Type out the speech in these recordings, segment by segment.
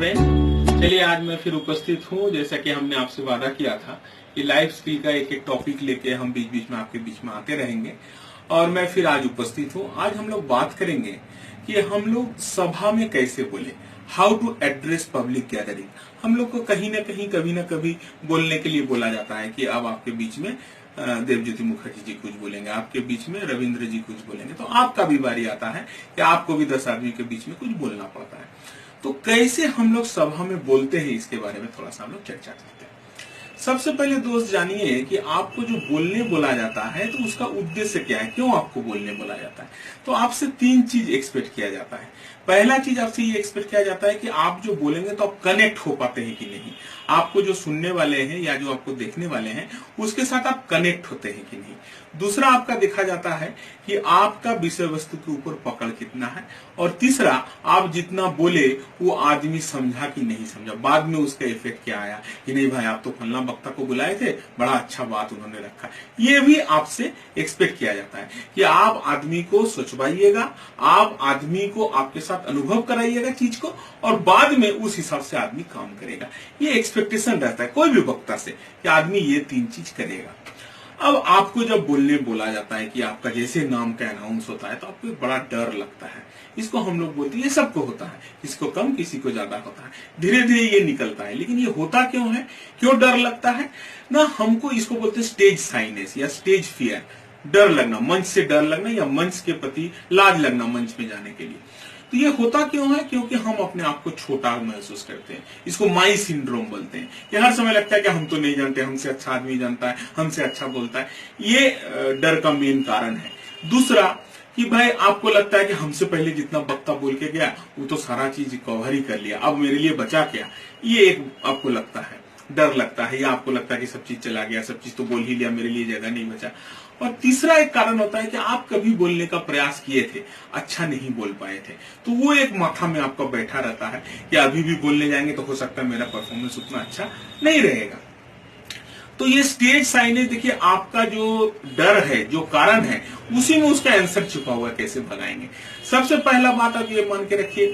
Friend, चलिए आज मैं फिर उपस्थित हूँ। जैसा कि हमने आपसे वादा किया था कि लाइफ स्किल का एक एक टॉपिक लेके हम बीच बीच में आपके बीच में आते रहेंगे, और मैं फिर आज उपस्थित हूँ। आज हम लोग बात करेंगे कि हम लोग सभा में कैसे बोले, how to address public gathering. हम लोग को कहीं ना कहीं कभी ना कभी बोलने के लिए बोला जाता है कि अब आपके बीच में देवज्योति मुखर्जी जी कुछ बोलेंगे, आपके बीच में रविंद्र जी कुछ बोलेंगे, तो आपका भी बारी आता है कि आपको भी 10 आदमी के बीच में कुछ बोलना पड़ता है। तो कैसे हम लोग सभा में बोलते हैं, इसके बारे में थोड़ा सा हम लोग चर्चा करते हैं। सबसे पहले दोस्त जानिए कि आपको जो बोलने बोला जाता है तो उसका उद्देश्य क्या है, क्यों आपको बोलने बोला जाता है। तो आपसे 3 चीज एक्सपेक्ट किया जाता है। पहला चीज आपसे ये एक्सपेक्ट किया जाता है कि आप जो बोलेंगे तो आप कनेक्ट हो पाते हैं कि नहीं, आपको जो सुनने वाले हैं या जो आपको देखने वाले हैं उसके साथ आप कनेक्ट होते हैं कि नहीं। दूसरा आपका देखा जाता है कि आपका विषय वस्तु के ऊपर पकड़ कितना है, और तीसरा आप जितना बोले वो आदमी समझा कि नहीं समझा, बाद में उसका इफेक्ट क्या आया कि नहीं भाई आप तो फलना वक्ता को बुलाए थे, बड़ा अच्छा बात उन्होंने रखा। ये भी आपसे एक्सपेक्ट किया जाता है कि आप आदमी को सोचवाइएगा, आप आदमी को आपके साथ अनुभव कराइएगा चीज को, और बाद में उस हिसाब से आदमी काम करेगा। ये एक्सपेक्टेशन रहता है कोई भी वक्ता से कि आदमी ये 3 चीज करेगा। अब आपको जब बोलने बोला जाता है कि आपका जैसे नाम का अनाउंस होता है तो आपको एक बड़ा डर लगता है। इसको हम लोग बोलते हैं, ये सबको होता है, किसी को कम किसी को ज्यादा होता है, धीरे धीरे ये निकलता है। लेकिन ये होता क्यों है, क्यों डर लगता है ना, हमको इसको बोलते हैं स्टेज साइनेस या स्टेज फियर। डर लगना, मंच से डर लगना या मंच के प्रति लाज लगना मंच में जाने के लिए। तो ये होता क्यों है, क्योंकि हम अपने आप को छोटा महसूस करते हैं। इसको माई सिंड्रोम बोलते हैं कि हर समय लगता है कि हम तो नहीं जानते, हमसे अच्छा आदमी जानता है, हमसे अच्छा बोलता है। ये डर का मेन कारण है। दूसरा कि भाई आपको लगता है कि हमसे पहले जितना वक्ता बोल के गया वो तो सारा चीज कवर ही कर लिया, अब मेरे लिए बचा क्या, ये एक आपको लगता है, डर लगता है, या आपको लगता है कि सब चीज चला गया, सब चीज तो बोल ही लिया, मेरे लिए जगह नहीं बचा। और तीसरा एक कारण होता है कि आप कभी बोलने का प्रयास किए थे, अच्छा नहीं बोल पाए थे, तो वो एक माथा में आपका बैठा रहता है कि अभी भी बोलने जाएंगे तो हो सकता है मेरा परफॉर्मेंस उतना अच्छा नहीं रहेगा। तो ये स्टेज साइनेज, देखिए आपका जो डर है, जो कारण है, उसी में उसका आंसर छुपा हुआ है, कैसे भगाएंगे। सबसे पहला बात आप ये मान के रखिए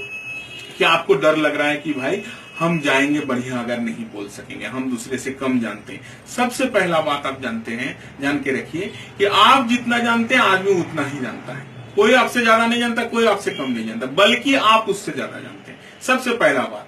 कि आपको डर लग रहा है कि भाई हम जाएंगे बढ़िया अगर नहीं बोल सकेंगे, हम दूसरे से कम जानते हैं। सबसे पहला बात आप जानते हैं, जान के रखिए कि आप जितना जानते हैं आदमी उतना ही जानता है। कोई आपसे ज्यादा नहीं जानता, कोई आपसे कम नहीं जानता, बल्कि आप उससे ज्यादा जानते हैं। सबसे पहला बात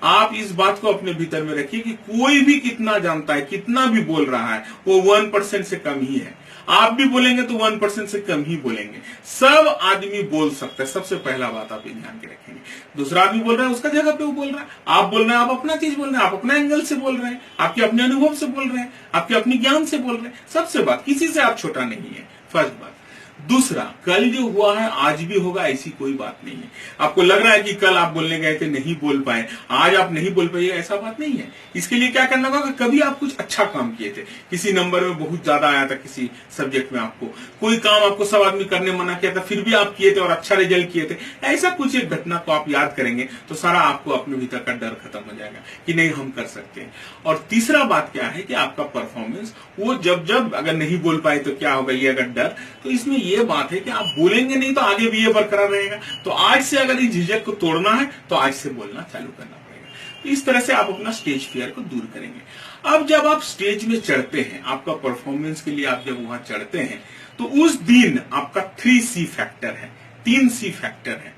आप इस बात को अपने भीतर में रखिए कि कोई भी कितना जानता है, कितना भी बोल रहा है, वो 1% से कम ही है। आप भी बोलेंगे तो 1% से कम ही बोलेंगे। सब आदमी बोल सकता है, सबसे पहला बात आप ये ध्यान के रखेंगे। दूसरा आदमी बोल रहा है, उसका जगह पे वो बोल रहा है, आप बोल रहे हैं, आप अपना चीज बोल रहे हैं, आप अपना एंगल से बोल रहे हैं, आपके अपने अनुभव से बोल रहे हैं, आपके अपने ज्ञान से बोल रहे हैं। सबसे बात, किसी से आप छोटा नहीं है, फर्स्ट बात। दूसरा, कल जो हुआ है आज भी होगा, ऐसी कोई बात नहीं है। आपको लग रहा है कि कल आप बोलने गए थे नहीं बोल पाए, आज आप नहीं बोल पाए, ऐसा बात नहीं है। इसके लिए क्या करना होगा, कभी आप कुछ अच्छा काम किए थे, किसी नंबर में बहुत ज्यादा आया था, किसी सब्जेक्ट में आपको कोई काम आपको सब आदमी करने मना किया था, फिर भी आप किए थे और अच्छा रिजल्ट किए थे। ऐसा कुछ एक घटना को आप याद करेंगे तो सारा आपको अपने भीतर का डर खत्म हो जाएगा कि नहीं हम कर सकते हैं। और तीसरा बात क्या है कि आपका परफॉर्मेंस, वो जब अगर नहीं बोल पाए तो क्या होगा, ये अगर डर, तो इसमें ये बात है कि आप बोलेंगे नहीं तो आगे भी ये बरकरार रहेगा। तो आज से अगर इस झिझक को तोड़ना है तो आज से बोलना चालू करना पड़ेगा। तो इस तरह से आप अपना स्टेज फियर को दूर करेंगे। अब जब आप स्टेज में चढ़ते हैं, आपका परफॉर्मेंस के लिए आप जब वहां चढ़ते हैं, तो उस दिन आपका 3C फैक्टर है, 3C फैक्टर है।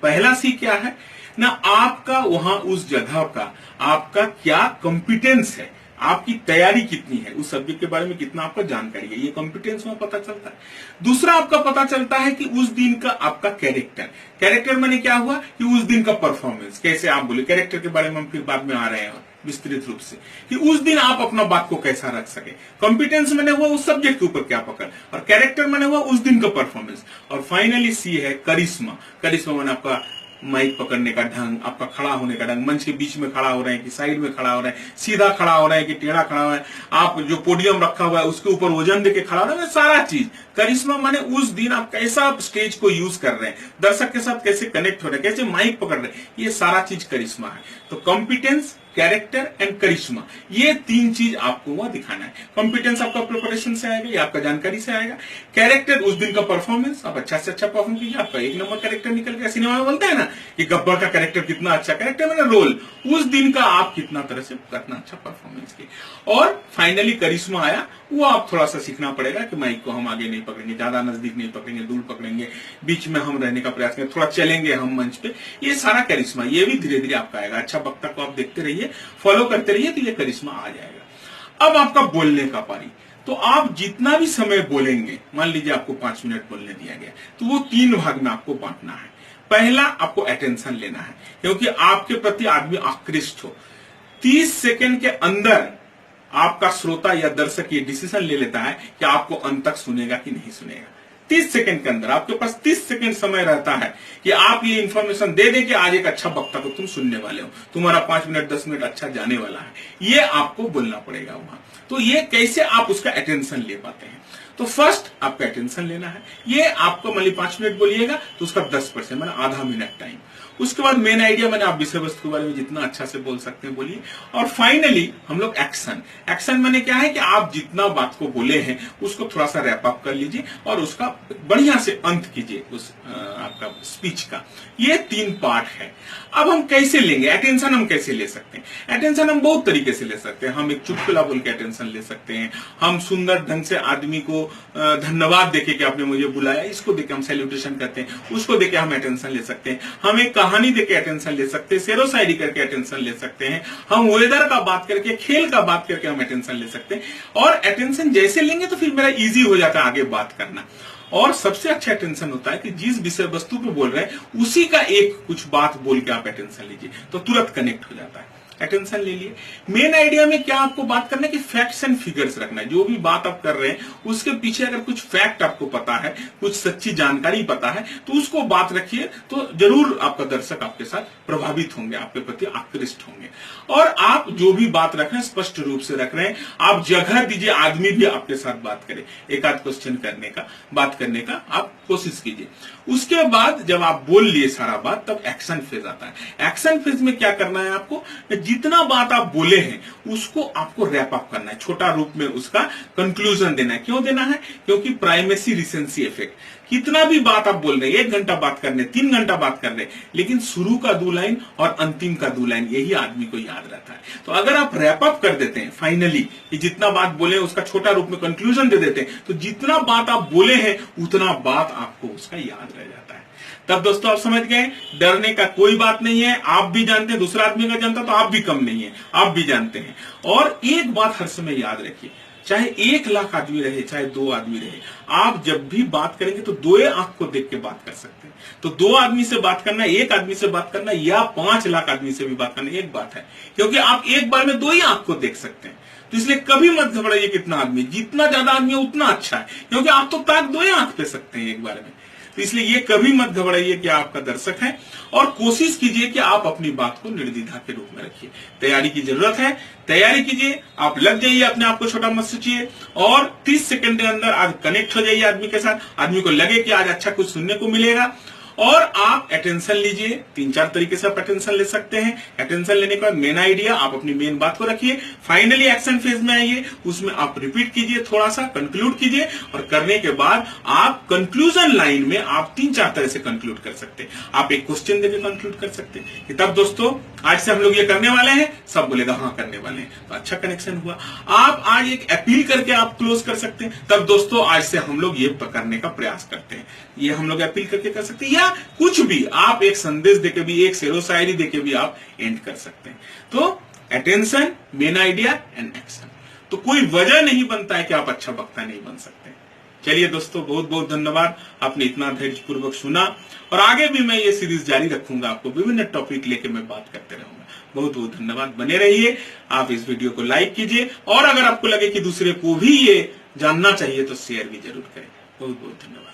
पहला सी क्या है ना, आपका वहां उस जगह का आपका क्या कॉम्पिटेंस है, आपकी तैयारी कितनी है, उस सब्जेक्ट के बारे में कितना आपका जानकारी है, ये कॉम्पिटेंस में पता चलता है। दूसरा आपका पता चलता है कि उस दिन का आपका कैरेक्टर, कैरेक्टर मैंने क्या हुआ कि उस दिन का परफॉर्मेंस कैसे आप बोले। कैरेक्टर के बारे में हम फिर बाद में आ रहे हैं विस्तृत रूप से कि उस दिन आप अपना बात को कैसा रख सके। कॉम्पिटेंस मैंने हुआ उस सब्जेक्ट के ऊपर क्या पकड़, और कैरेक्टर मैंने हुआ उस दिन का परफॉर्मेंस। और फाइनली सी है करिश्मा। करिश्मा मैंने आपका माइक पकड़ने का ढंग, आपका खड़ा होने का ढंग, मंच के बीच में खड़ा हो रहे हैं कि साइड में खड़ा हो रहे हैं, सीधा खड़ा हो रहे हैं कि टेढ़ा खड़ा हो रहे हैं, आप जो पोडियम रखा हुआ है उसके ऊपर वजन देके खड़ा हो रहे हैं, सारा चीज करिश्मा माने उस दिन आप कैसा स्टेज को यूज कर रहे हैं, दर्शक के साथ कैसे कनेक्ट हो रहे हैं, कैसे माइक पकड़ रहे हैं, ये सारा चीज करिश्मा है। तो कॉम्पिटेंस, कैरेक्टर एंड करिश्मा, ये तीन चीज आपको वहां दिखाना है। कॉम्पिटेंस आपका प्रिपरेशन से आएगा, या आपका जानकारी से आएगा। कैरेक्टर उस दिन का परफॉर्मेंस, आप अच्छा से अच्छा परफॉर्म कीजिए, आपका एक नंबर कैरेक्टर निकल गया। सिनेमा में बोलता है ना कि गब्बर का कैरेक्टर कितना अच्छा, कैरेक्टर मैंने रोल, उस दिन का आप कितना तरह से कितना अच्छा परफॉर्मेंस किए। और फाइनली करिश्मा आया, वो आप थोड़ा सा सीखना पड़ेगा कि माइक को हम आगे नहीं पकड़ेंगे, ज्यादा नजदीक नहीं पकड़ेंगे, दूर पकड़ेंगे, बीच में हम रहने का प्रयास करेंगे, थोड़ा चलेंगे हम मंच पे। ये सारा करिश्मा, ये भी धीरे धीरे आपका आएगा। अच्छा वक्ता को आप देखते रहिए, फॉलो करते रहिए, तो ये करिश्मा आ जाएगा। अब आपका बोलने का पारी, तो आप जितना भी समय बोलेंगे, मान लीजिए आपको 5 मिनट बोलने दिया गया, तो वो 3 भाग में आपको बांटना है। पहला, आपको अटेंशन लेना है, क्योंकि आपके प्रति आदमी आकृष्ट हो। 30 सेकंड के अंदर आपका श्रोता या दर्शक ये डिसीजन ले लेता है कि आपको अंत तक सुनेगा कि नहीं सुनेगा। 30 सेकंड के अंदर आपके पास 30 सेकंड समय रहता है कि आप ये इंफॉर्मेशन दे दें कि आज एक अच्छा वक्ता को तुम सुनने वाले हो, तुम्हारा 5 मिनट 10 मिनट अच्छा जाने वाला है, ये आपको बोलना पड़ेगा वहां। तो ये कैसे आप उसका अटेंशन ले पाते हैं? तो फर्स्ट आपका अटेंशन लेना है। ये आपको मान ली 5 मिनट बोलिएगा तो उसका 10%, मैंने आधा मिनट टाइम। उसके बाद मेन आइडिया, मैंने आप विषय वस्तु के बारे में जितना अच्छा से बोल सकते हैं बोलिए। और फाइनली हम लोग एक्शन। एक्शन मैंने क्या है कि आप जितना बात को बोले हैं उसको थोड़ा सा रैप अप कर लीजिए और उसका बढ़िया से अंत कीजिए उस आपका स्पीच का। ये 3 पार्ट है। अब हम कैसे लेंगे अटेंशन? हम कैसे ले सकते हैं अटेंशन? हम बहुत तरीके से ले सकते हैं। हम एक चुटकुला बोल के अटेंशन ले सकते हैं। हम सुंदर ढंग से आदमी को धन्यवाद देके कि आपने मुझे बुलाया, इसको देके हम सैल्यूटेशन करते हैं, उसको देके हम अटेंशन ले सकते हैं। हम एक कहानी देके अटेंशन ले सकते हैं, शेरो शायरी करके अटेंशन ले सकते हैं। हम वेदर का बात करके, खेल का बात करके हम अटेंशन ले सकते हैं। और अटेंशन जैसे लेंगे तो फिर मेरा इजी हो जाता है आगे बात करना। और सबसे अच्छा अटेंशन होता है कि जिस विषय वस्तु पे बोल रहे हैं उसी का एक कुछ बात बोल के आप अटेंशन लीजिए, तो तुरंत कनेक्ट हो जाता है। अटेंशन ले लिए। मेन आइडिया में क्या आपको बात करना है कि फैक्ट्स एंड फिगर्स रखना है। जो भी बात आप कर रहे हैं उसके पीछे अगर कुछ फैक्ट आपको पता है, कुछ सच्ची जानकारी पता है, तो उसको बात रखिए, तो जरूर आपका दर्शक आपके साथ प्रभावित होंगे, आपके प्रति आकृष्ट होंगे। और आप जो भी बात रख रहे हैं स्पष्ट रूप से रख रहे हैं। आप जगह दीजिए, आदमी भी आपके साथ बात करे, एक आध क्वेश्चन करने का, बात करने का आप कोशिश कीजिए। उसके बाद जब आप बोल लिए सारा बात, तब एक्शन फेज आता है। एक्शन फेज में क्या करना है आपको? जितना बात आप बोले हैं उसको आपको रैप अप करना है, छोटा रूप में उसका कंक्लूजन देना है। क्यों देना है? क्योंकि प्राइमेसी रिसेंसी इफेक्ट। कितना भी बात आप बोल रहे हैं, 1 घंटा बात कर रहे, 3 घंटा बात कर रहे, लेकिन शुरू का 2 लाइन और अंतिम का 2 लाइन यही आदमी को याद रहता है। तो अगर आप रैप अप कर देते हैं फाइनली, कि जितना बात बोले उसका छोटा रूप में कंक्लूजन दे देते हैं, तो जितना बात आप बोले हैं उतना बात आपको उसका याद रह जाता है। तब दोस्तों आप समझ गए, डरने का कोई बात नहीं है। आप भी जानते हैं, दूसरा आदमी का जानता तो आप भी कम नहीं है, आप भी जानते हैं। और एक बात हर समय याद रखिए, चाहे 1 लाख आदमी रहे, चाहे 2 आदमी रहे, आप जब भी बात करेंगे तो 2 आंख को देख के बात कर सकते हैं। तो 2 आदमी से बात करना, 1 आदमी से बात करना, या 5 लाख आदमी से भी बात करना एक बात है, क्योंकि आप एक बार में 2 ही आंख को देख सकते हैं। तो इसलिए कभी मत घबराइए कितना आदमी, जितना ज्यादा आदमी है उतना अच्छा है, क्योंकि आप तो ताक 2 आंख पे सकते हैं एक बार में। तो इसलिए ये कभी मत घबराइए कि आपका दर्शक है, और कोशिश कीजिए कि आप अपनी बात को निर्द्विधा के रूप में रखिए। तैयारी की जरूरत है, तैयारी कीजिए, आप लग जाइए, अपने आप को छोटा मत सोचिए, और 30 सेकंड के अंदर आज कनेक्ट हो जाइए आदमी के साथ। आदमी को लगे कि आज अच्छा कुछ सुनने को मिलेगा, और आप अटेंशन लीजिए। 3-4 तरीके से आप अटेंशन ले सकते हैं। अटेंशन लेने के बाद मेन आइडिया, आप अपनी मेन बात को रखिए। फाइनली एक्शन फेज में आइए, उसमें आप रिपीट कीजिए, थोड़ा सा कंक्लूड कीजिए, और करने के बाद आप कंक्लूजन लाइन में आप 3-4 तरह से कंक्लूड कर सकते हैं। आप एक क्वेश्चन देकर कंक्लूड कर सकते हैं कि तब दोस्तों आज से हम लोग ये करने वाले हैं। सब बोलेगा हाँ करने वाले हैं, तो अच्छा कनेक्शन हुआ। आप आज एक अपील करके आप क्लोज कर सकते हैं, तब दोस्तों आज से हम लोग ये करने का प्रयास करते हैं। ये हम लोग अपील करके कर सकते हैं, या कुछ भी आप एक संदेश देके भी, एक शेरो शायरी देके भी आप एंड कर सकते हैं। तो attention, main idea and action. तो कोई वजह नहीं बनता है कि आप अच्छा वक्ता नहीं बन सकते। चलिए दोस्तों, बहुत बहुत धन्यवाद, आपने इतना धैर्यपूर्वक सुना, और आगे भी मैं ये सीरीज जारी रखूंगा, आपको विभिन्न टॉपिक लेके मैं बात करते रहूंगा। बहुत बहुत धन्यवाद, बने रहिए। आप इस वीडियो को लाइक कीजिए, और अगर आपको लगे कि दूसरे को भी ये जानना चाहिए तो शेयर भी जरूर करें। बहुत बहुत धन्यवाद।